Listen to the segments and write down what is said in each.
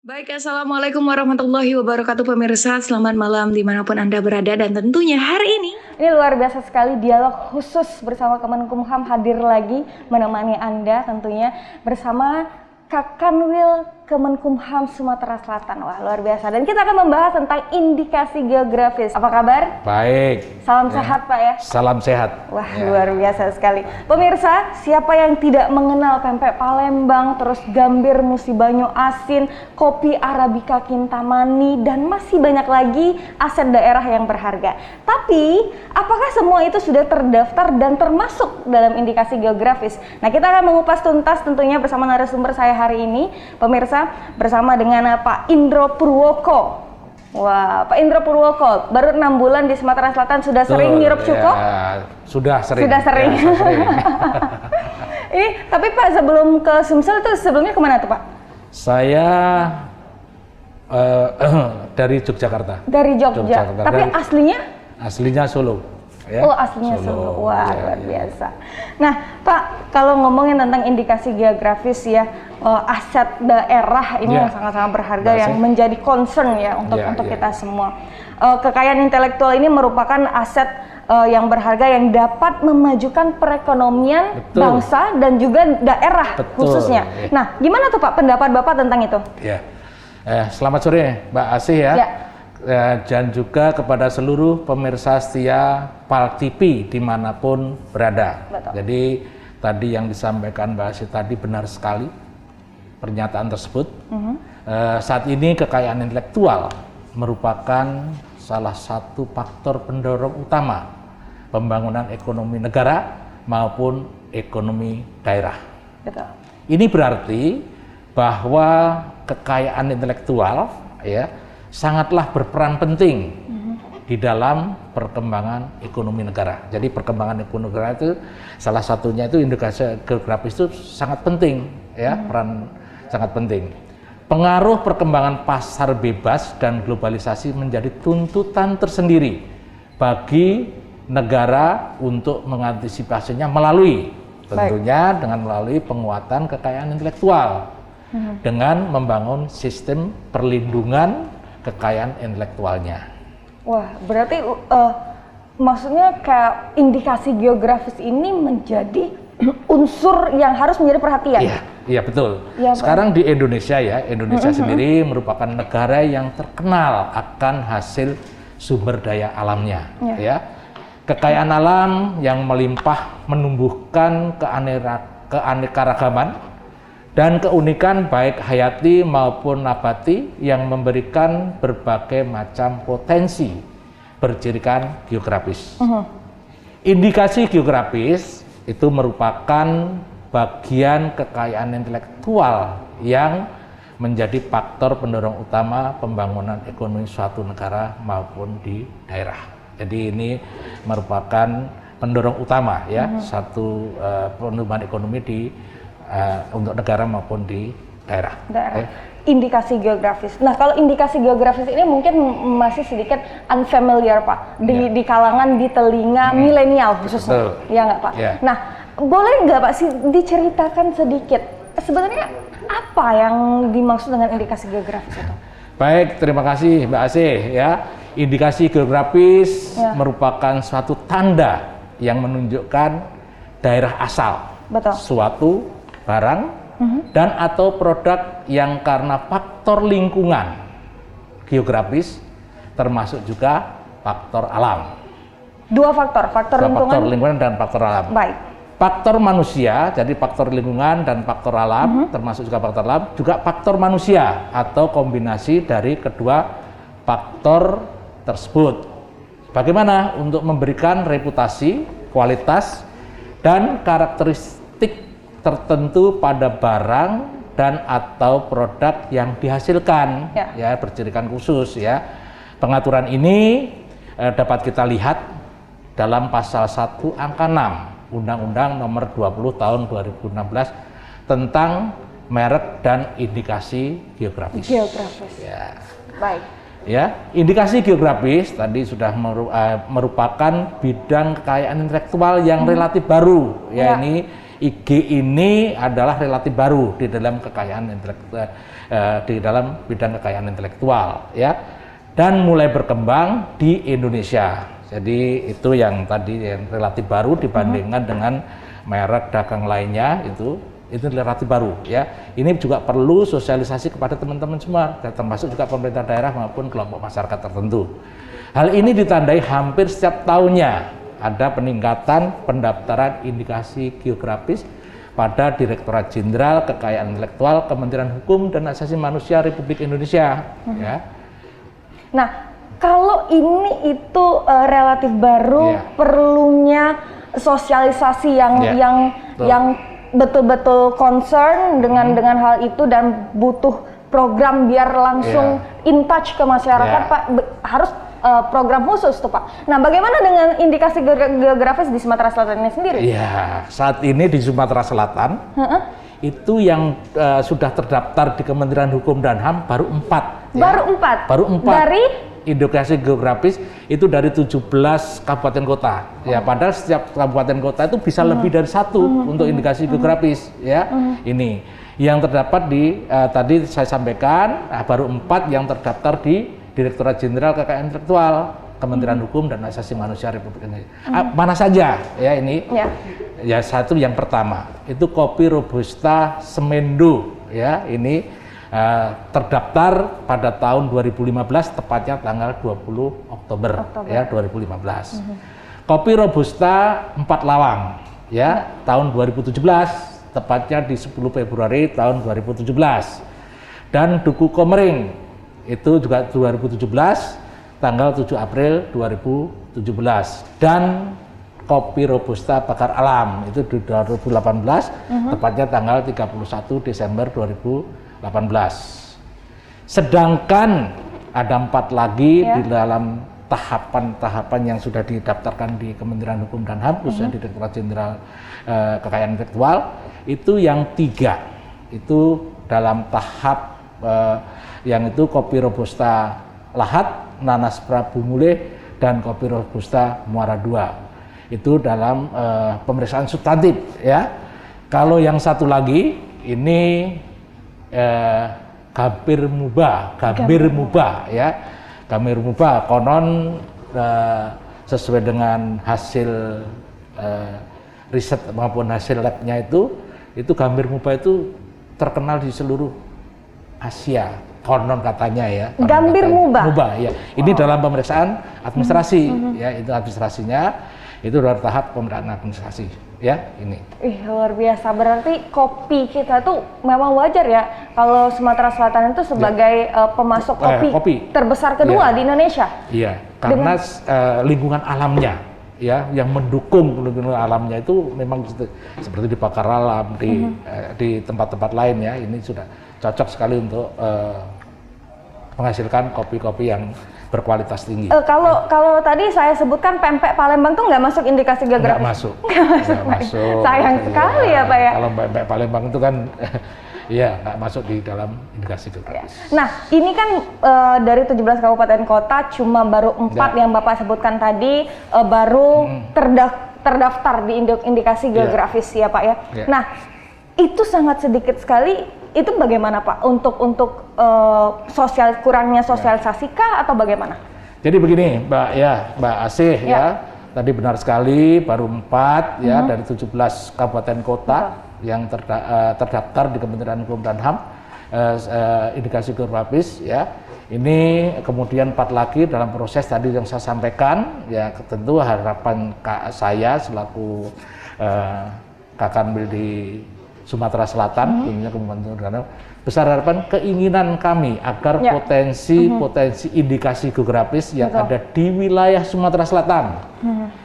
Baik, Assalamualaikum warahmatullahi wabarakatuh pemirsa. Selamat malam dimanapun Anda berada, dan tentunya hari ini luar biasa sekali, dialog khusus bersama Kemenkumham hadir lagi menemani Anda tentunya bersama Kak Kanwil Kemenkumham Sumatera Selatan. Wah, luar biasa. Dan kita akan membahas tentang indikasi geografis. Apa kabar? Baik. Salam sehat Pak ya? Salam sehat. Wah, luar biasa sekali. Pemirsa, siapa yang tidak mengenal pempek Palembang, terus gambir musi banyu asin, kopi Arabica Kintamani, dan masih banyak lagi aset daerah yang berharga. Tapi, apakah semua itu sudah terdaftar dan termasuk dalam indikasi geografis? Nah, kita akan mengupas tuntas tentunya bersama narasumber saya hari ini, pemirsa, bersama dengan Pak Indro Purwoko. Wah, Pak Indro Purwoko baru 6 bulan di Sumatera Selatan, sudah sering ngirup cuko? Ya, sudah sering. Sudah sering. Ya, sering. Tapi Pak, sebelum ke Sumsel itu sebelumnya kemana tuh Pak? Saya dari Yogyakarta. Dari Jogja. Tapi aslinya? Aslinya Solo. Ya? Oh, aslinya Solo. Wah, ya, luar biasa. Nah, Pak, kalau ngomongin tentang indikasi geografis ya, aset daerah ini yang sangat-sangat berharga, yang menjadi concern ya untuk kita semua. Kekayaan intelektual ini merupakan aset yang berharga yang dapat memajukan perekonomian bangsa dan juga daerah khususnya. Nah, gimana tuh Pak pendapat Bapak tentang itu? Ya. Selamat sore Mbak Asih ya. Dan juga kepada seluruh pemirsa setia PAL TV dimanapun berada. Betul. Jadi tadi yang disampaikan Mbak Asih tadi benar sekali pernyataan tersebut. Saat ini kekayaan intelektual merupakan salah satu faktor pendorong utama pembangunan ekonomi negara maupun ekonomi daerah. Betul. Ini berarti bahwa kekayaan intelektual ya sangatlah berperan penting di dalam perkembangan ekonomi negara. Jadi perkembangan ekonomi negara itu salah satunya itu indikasi geografis itu sangat penting ya, peran sangat penting. Pengaruh perkembangan pasar bebas dan globalisasi menjadi tuntutan tersendiri bagi negara untuk mengantisipasinya melalui tentunya dengan melalui penguatan kekayaan intelektual dengan membangun sistem perlindungan kekayaan intelektualnya. Wah, berarti maksudnya kayak indikasi geografis ini menjadi unsur yang harus menjadi perhatian. Iya betul. Ya, sekarang di Indonesia ya, Indonesia sendiri merupakan negara yang terkenal akan hasil sumber daya alamnya. Ya, kekayaan alam yang melimpah menumbuhkan keanekaragaman dan keunikan baik hayati maupun nabati yang memberikan berbagai macam potensi bercirikan geografis. Indikasi geografis itu merupakan bagian kekayaan intelektual yang menjadi faktor pendorong utama pembangunan ekonomi suatu negara maupun di daerah. Jadi ini merupakan pendorong utama ya, satu pertumbuhan ekonomi di untuk negara maupun di daerah. Indikasi geografis. Nah, kalau indikasi geografis ini mungkin masih sedikit unfamiliar Pak di kalangan, di telinga milenial khususnya. Ya nggak Pak? Nah, boleh nggak Pak sih diceritakan sedikit sebenarnya apa yang dimaksud dengan indikasi geografis itu? Baik, terima kasih Mbak Asih ya. Indikasi geografis merupakan suatu tanda yang menunjukkan daerah asal suatu barang dan atau produk yang karena faktor lingkungan geografis termasuk juga faktor alam. Dua faktor lingkungan dan faktor alam. Baik. Faktor manusia, jadi faktor lingkungan dan faktor alam termasuk juga faktor alam, juga faktor manusia atau kombinasi dari kedua faktor tersebut. Bagaimana untuk memberikan reputasi, kualitas dan karakteristik tertentu pada barang dan atau produk yang dihasilkan ya bercirikan khusus ya. Pengaturan ini dapat kita lihat dalam pasal 1 angka 6 Undang-Undang Nomor 20 Tahun 2016 tentang merek dan indikasi geografis. Ya. Baik. Ya, indikasi geografis tadi sudah merupakan bidang kekayaan intelektual yang relatif baru ya. Ini IG ini adalah relatif baru di dalam kekayaan intelektual, di dalam bidang kekayaan intelektual, ya, dan mulai berkembang di Indonesia. Jadi itu yang tadi yang relatif baru dibandingkan dengan merek dagang lainnya, itu relatif baru, ya. Ini juga perlu sosialisasi kepada teman-teman semua, termasuk juga pemerintah daerah maupun kelompok masyarakat tertentu. Hal ini ditandai hampir setiap tahunnya ada peningkatan pendaftaran indikasi geografis pada Direktorat Jenderal Kekayaan Intelektual Kementerian Hukum dan Asasi Manusia Republik Indonesia. Ya. Nah, kalau ini itu relatif baru, perlunya sosialisasi yang betul-betul concern dengan hal itu dan butuh program biar langsung in touch ke masyarakat, Pak. Harus program khusus tuh, Pak. Nah, bagaimana dengan indikasi geografis di Sumatera Selatan ini sendiri? Iya, saat ini di Sumatera Selatan itu yang sudah terdaftar di Kementerian Hukum dan HAM baru 4. Baru 4? Baru 4. Dari? Indikasi geografis itu dari 17 kabupaten kota. Ya, padahal setiap kabupaten kota itu bisa lebih dari satu untuk indikasi geografis. Ya, ini yang terdapat di tadi saya sampaikan baru 4 yang terdaftar di Direktorat Jenderal Kekayaan Intelektual Kementerian Hukum dan Asasi Manusia Republik Indonesia. Mana saja ya ini? Ya, satu yang pertama itu kopi Robusta Semendo, ya, ini terdaftar pada tahun 2015, tepatnya tanggal 20 Oktober. Ya, 2015. Kopi Robusta 4 Lawang, ya, tahun 2017, tepatnya di 10 Februari tahun 2017. Dan Duku Komering itu juga 2017, tanggal 7 April 2017. Dan kopi Robusta Bakar Alam itu di 2018, tepatnya tanggal 31 Desember 2018. Sedangkan ada 4 lagi di dalam tahapan-tahapan yang sudah didaftarkan di Kementerian Hukum dan HAM, khususnya di Direktorat Jenderal Kekayaan Intelektual, itu yang 3 itu dalam tahap yang itu kopi Robusta Lahat, Nanas Prabu Muleh, dan kopi Robusta Muara II. Itu dalam pemeriksaan substantif, ya. Kalau yang satu lagi ini Gambir Muba, ya. Gambir Muba konon sesuai dengan hasil riset maupun hasil labnya itu Gambir Muba itu terkenal di seluruh Asia, konon katanya, ya. Gambir Muba, ya. Ini dalam pemeriksaan administrasi, ya, itu administrasinya itu dalam tahap pemeriksaan administrasi, ya, ini. Luar biasa. Berarti kopi kita tuh memang wajar ya kalau Sumatera Selatan itu sebagai pemasok kopi terbesar kedua di Indonesia. Iya, karena lingkungan alamnya, ya, yang mendukung lingkungan alamnya itu memang seperti di Bakar Alam, di tempat-tempat lain, ya, ini sudah cocok sekali untuk menghasilkan kopi-kopi yang berkualitas tinggi. Kalau tadi saya sebutkan pempek Palembang tuh nggak masuk indikasi geografis? Nggak masuk. Sayang sekali ya, Pak, ya. Kalau pempek Palembang itu kan ya nggak masuk di dalam indikasi geografis. Nah, ini kan dari 17 kabupaten kota cuma baru 4 yang Bapak sebutkan tadi baru terdaftar di indikasi geografis, ya, Pak, ya. Nah, itu sangat sedikit sekali. Itu bagaimana, Pak, untuk kurangnya sosialisasi kah atau bagaimana? Jadi begini, Mbak Asih, ya, tadi benar sekali baru 4 ya dari 17 kabupaten kota yang terdaftar di Kementerian Hukum dan HAM indikasi geografis, ya. Ini kemudian 4 lagi dalam proses tadi yang saya sampaikan, ya. Tentu harapan saya selaku Kakanwil di Sumatera Selatan, tentunya Kementerian besar harapan keinginan kami agar potensi indikasi geografis yang ada di wilayah Sumatera Selatan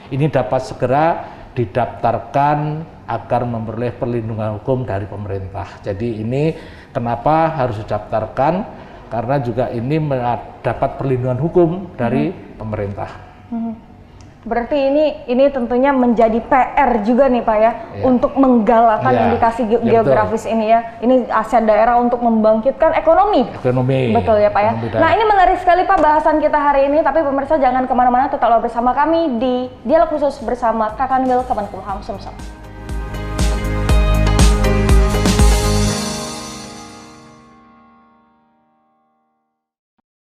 ini dapat segera didaftarkan agar memperoleh perlindungan hukum dari pemerintah. Jadi ini kenapa harus didaftarkan? Karena juga ini mendapat perlindungan hukum dari pemerintah. Berarti ini tentunya menjadi PR juga nih, Pak, ya, untuk menggalakkan indikasi geografis ini, ya. Ini aset daerah untuk membangkitkan ekonomi. Betul ya, Pak, ya. Nah, ini menarik sekali, Pak, bahasan kita hari ini. Tapi pemirsa jangan kemana-mana, tetaplah bersama kami di Dialog Khusus bersama Kakanwil Kemenkumham Sumsel.